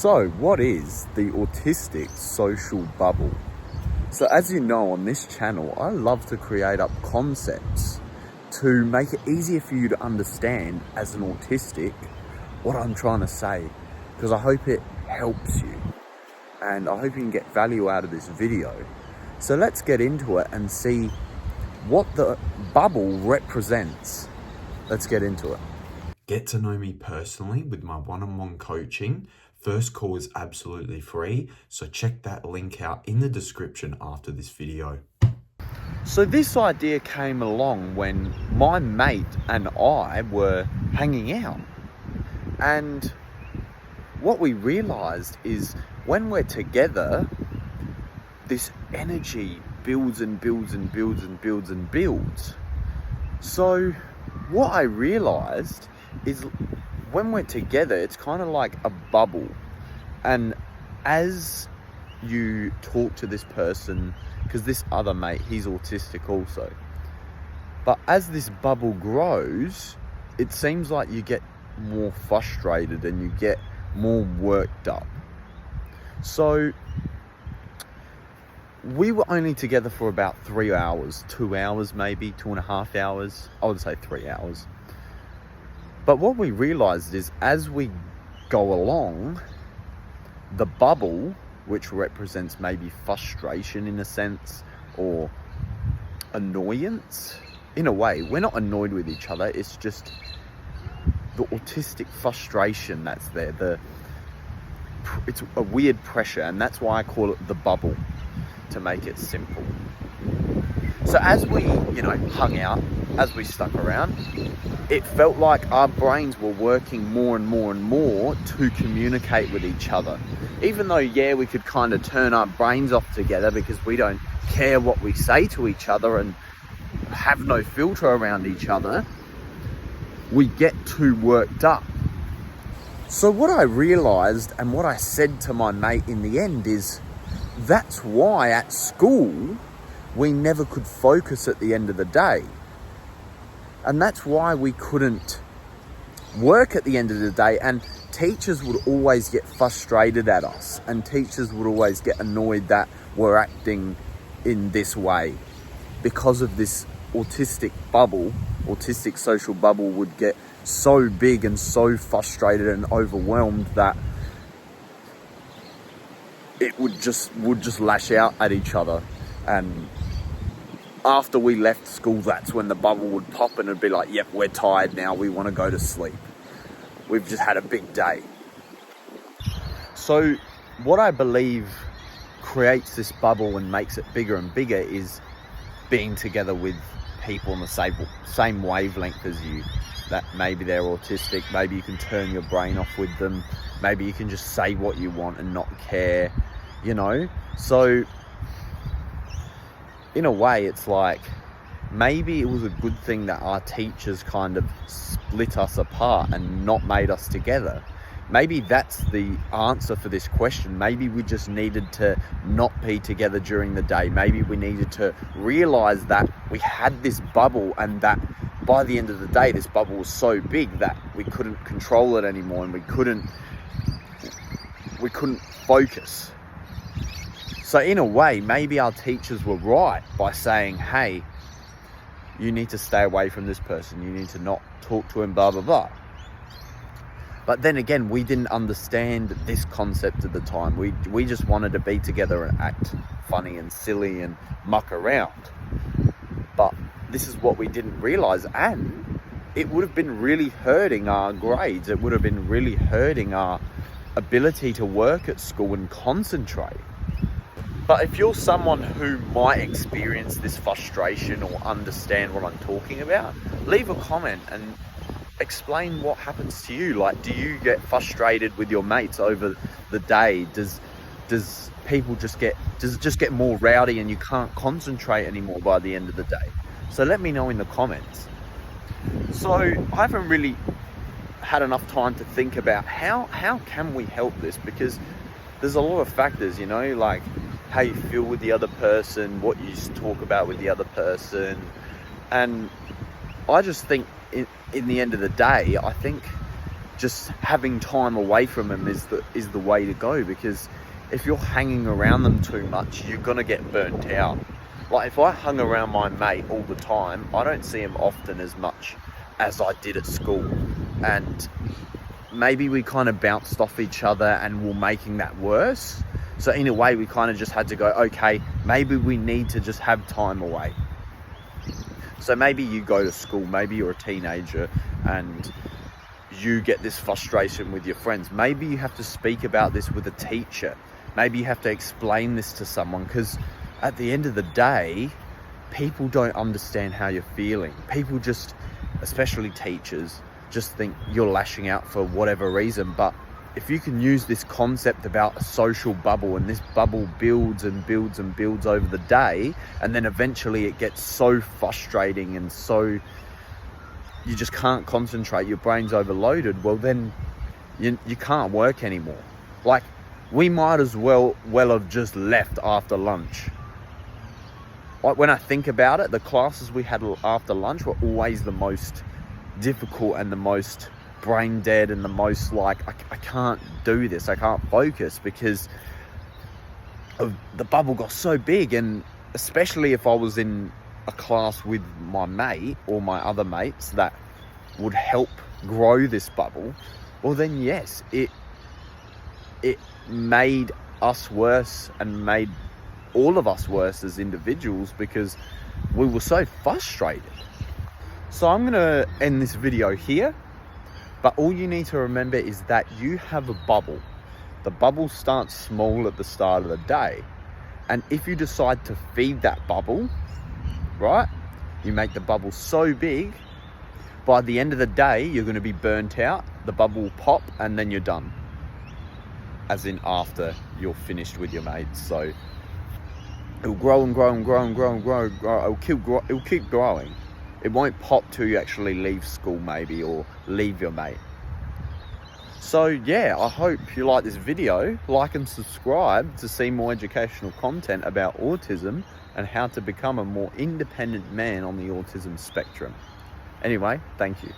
So, what is the autistic social bubble? So, as you know, on this channel, I love to create up concepts to make it easier for you to understand as an autistic what I'm trying to say, because I hope it helps you and I hope you can get value out of this video. So let's get into it and see what the bubble represents. Let's get into it. Get to know me personally with my one-on-one coaching. First call is absolutely free, so check that link out in the description after this video. So this idea came along when my mate and I were hanging out. And what we realized is when we're together, this energy builds and builds and builds and builds and builds. So what I realized is when we're together, it's kind of like a bubble. And as you talk to this person, because this other mate, he's autistic also, but as this bubble grows, it seems like you get more frustrated and you get more worked up. So we were only together for about 3 hours, 2 hours maybe, 2.5 hours. I would say 3 hours. But what we realized is as we go along, the bubble, which represents maybe frustration in a sense, or annoyance, in a way, we're not annoyed with each other, it's just the autistic frustration that's there. It's a weird pressure, and that's why I call it the bubble, to make it simple. So as we, hung out, as we stuck around, it felt like our brains were working more and more and more to communicate with each other. Even though, we could kind of turn our brains off together because we don't care what we say to each other and have no filter around each other, we get too worked up. So what I realized and what I said to my mate in the end is that's why at school we never could focus at the end of the day. And that's why we couldn't work at the end of the day, and teachers would always get frustrated at us, and teachers would always get annoyed that we're acting in this way because of this autistic bubble. Autistic social bubble would get so big and so frustrated and overwhelmed that it would just lash out at each other. And after we left school, that's when the bubble would pop and it'd be like, yep, we're tired now, we want to go to sleep. We've just had a big day. So what I believe creates this bubble and makes it bigger and bigger is being together with people on the same wavelength as you. That maybe they're autistic, maybe you can turn your brain off with them, maybe you can just say what you want and not care, So in a way, it's like maybe it was a good thing that our teachers kind of split us apart and not made us together. Maybe that's the answer for this question. Maybe we just needed to not be together during the day. Maybe we needed to realize that we had this bubble, and that by the end of the day, this bubble was so big that we couldn't control it anymore, and we couldn't focus. So in a way, maybe our teachers were right by saying, hey, you need to stay away from this person. You need to not talk to him, blah, blah, blah. But then again, we didn't understand this concept at the time. We just wanted to be together and act funny and silly and muck around. But this is what we didn't realize. And it would have been really hurting our grades. It would have been really hurting our ability to work at school and concentrate. But if you're someone who might experience this frustration or understand what I'm talking about, leave a comment and explain what happens to you. Like, do you get frustrated with your mates over the day? Does it just get more rowdy and you can't concentrate anymore by the end of the day? So let me know in the comments. So I haven't really had enough time to think about how can we help this, because there's a lot of factors, like how you feel with the other person, what you talk about with the other person. And I just think in the end of the day, I think just having time away from them is the way to go, because if you're hanging around them too much, you're gonna get burnt out. Like if I hung around my mate all the time, I don't see him often as much as I did at school, and maybe we kind of bounced off each other and were making that worse. So in a way, we kind of just had to go, okay, maybe we need to just have time away. So maybe you go to school, maybe you're a teenager and you get this frustration with your friends. Maybe you have to speak about this with a teacher. Maybe you have to explain this to someone, because at the end of the day, people don't understand how you're feeling. People just, especially teachers, just think you're lashing out for whatever reason. But if you can use this concept about a social bubble, and this bubble builds and builds and builds over the day, and then eventually it gets so frustrating and so you just can't concentrate, your brain's overloaded, well then you can't work anymore. Like, we might as well have just left after lunch. Like, when I think about it, the classes we had after lunch were always the most difficult and the most brain dead and the most like, I can't do this, I can't focus, because the bubble got so big. And especially if I was in a class with my mate or my other mates that would help grow this bubble, well then yes, it made us worse and made all of us worse as individuals, because we were so frustrated. So I'm gonna end this video here, but all you need to remember is that you have a bubble. The bubble starts small at the start of the day, and if you decide to feed that bubble, right, you make the bubble so big, by the end of the day you're going to be burnt out, the bubble will pop, and then you're done, as in after you're finished with your mates. So it'll grow and grow and grow and grow and grow and grow. It'll keep growing. It won't pop till you actually leave school, maybe, or leave your mate. So yeah, I hope you like this video. Like and subscribe to see more educational content about autism and how to become a more independent man on the autism spectrum. Anyway, thank you.